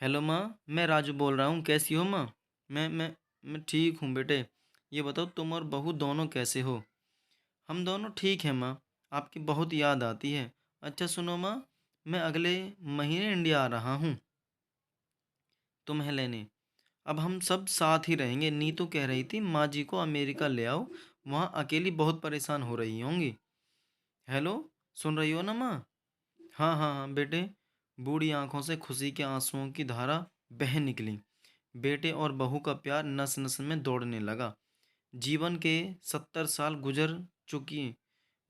Hello माँ, मैं राजू बोल रहा हूँ। कैसी हो माँ? मैं ठीक हूँ बेटे। ये बताओ तुम और बहू दोनों कैसे हो? हम दोनों ठीक हैं माँ। आपकी बहुत याद आती है। अच्छा सुनो माँ, मैं अगले महीने इंडिया आ रहा हूँ तुम्हें लेने। अब हम सब साथ ही रहेंगे। नीतू कह रही थी माँ जी को अमेरिका ले आओ, वहाँ अकेली बहुत परेशान हो रही होंगी। हेलो, सुन रही हो ना माँ? हाँ हाँ हाँ बेटे। बूढ़ी आंखों से खुशी के आंसुओं की धारा बह निकली। बेटे और बहू का प्यार नस नस में दौड़ने लगा। जीवन के 70 साल गुजर चुकी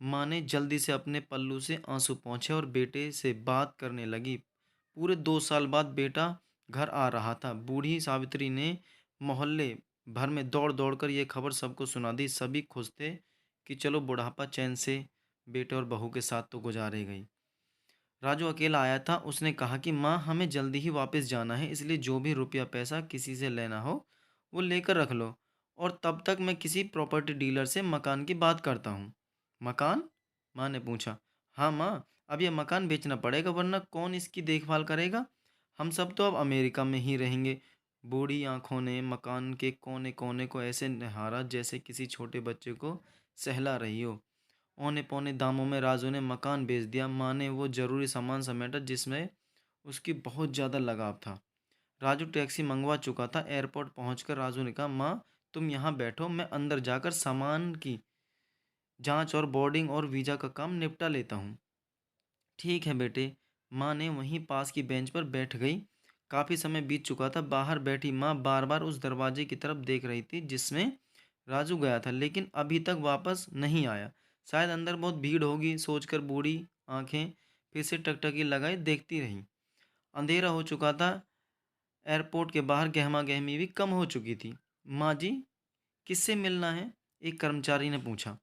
माँ ने जल्दी से अपने पल्लू से आंसू पोंछे और बेटे से बात करने लगी। पूरे 2 साल बाद बेटा घर आ रहा था। बूढ़ी सावित्री ने मोहल्ले भर में दौड़ दौड़ कर ये खबर सबको सुना दी। सभी खुश थे कि चलो बुढ़ापा चैन से बेटे और बहू के साथ तो गुजारे गई। राजू अकेला आया था। उसने कहा कि माँ हमें जल्दी ही वापस जाना है, इसलिए जो भी रुपया पैसा किसी से लेना हो वो लेकर रख लो, और तब तक मैं किसी प्रॉपर्टी डीलर से मकान की बात करता हूँ। मकान? माँ ने पूछा। हाँ माँ, अब यह मकान बेचना पड़ेगा, वरना कौन इसकी देखभाल करेगा? हम सब तो अब अमेरिका में ही रहेंगे। बूढ़ी आंखों ने मकान के कोने कोने को ऐसे निहारा जैसे किसी छोटे बच्चे को सहला रही हो। औने पौने दामों में राजू ने मकान बेच दिया। माँ ने वो जरूरी सामान समेटा जिसमें उसकी बहुत ज़्यादा लगाव था। राजू टैक्सी मंगवा चुका था। एयरपोर्ट पहुंचकर राजू ने कहा, माँ तुम यहाँ बैठो, मैं अंदर जाकर सामान की जांच और बोर्डिंग और वीज़ा का काम निपटा लेता हूँ। ठीक है बेटे। माँ ने वहीं पास की बेंच पर बैठ गई। काफ़ी समय बीत चुका था। बाहर बैठी माँ बार बार उस दरवाजे की तरफ देख रही थी जिसमें राजू गया था, लेकिन अभी तक वापस नहीं आया। शायद अंदर बहुत भीड़ होगी सोचकर बूढ़ी आंखें फिर से टकटकी लगाए देखती रही। अंधेरा हो चुका था। एयरपोर्ट के बाहर गहमा गहमी भी कम हो चुकी थी। माँ जी, किससे मिलना है? एक कर्मचारी ने पूछा।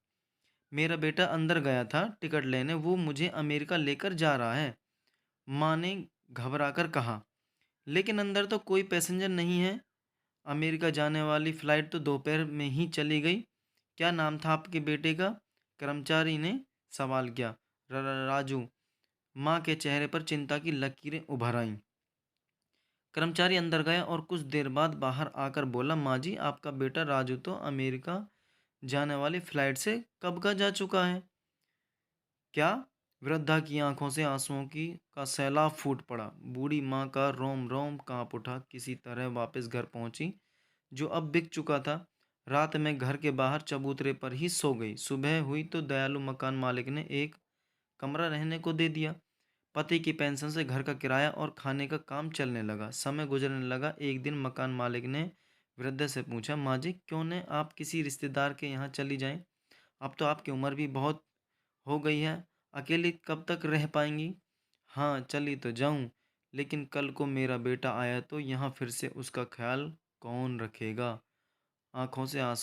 मेरा बेटा अंदर गया था टिकट लेने, वो मुझे अमेरिका लेकर जा रहा है, माँ ने घबराकर कहा। लेकिन अंदर तो कोई पैसेंजर नहीं है। अमेरिका जाने वाली फ़्लाइट तो दोपहर में ही चली गई। क्या नाम था आपके बेटे का? कर्मचारी ने सवाल किया। राजू। माँ के चेहरे पर चिंता की लकीरें उभर आईं। कर्मचारी अंदर गया और कुछ देर बाद बाहर आकर बोला, माँ जी आपका बेटा राजू तो अमेरिका जाने वाली फ़्लाइट से कब का जा चुका है। क्या? वृद्धा की आंखों से आंसुओं की का सैलाब फूट पड़ा। बूढ़ी माँ का रोम रोम कांप उठा। किसी तरह वापस घर पहुंची, जो अब बिक चुका था। रात में घर के बाहर चबूतरे पर ही सो गई। सुबह हुई तो दयालु मकान मालिक ने एक कमरा रहने को दे दिया। पति की पेंशन से घर का किराया और खाने का काम चलने लगा। समय गुजरने लगा। एक दिन मकान मालिक ने वृद्ध से पूछा, माँ जी क्यों न आप किसी रिश्तेदार के यहाँ चली जाएं? अब तो आपकी उम्र भी बहुत हो गई है, अकेली कब तक रह पाएंगी? हाँ चली तो जाऊं, लेकिन कल को मेरा बेटा आया तो यहाँ फिर से उसका ख्याल कौन रखेगा? आंखों से आंसू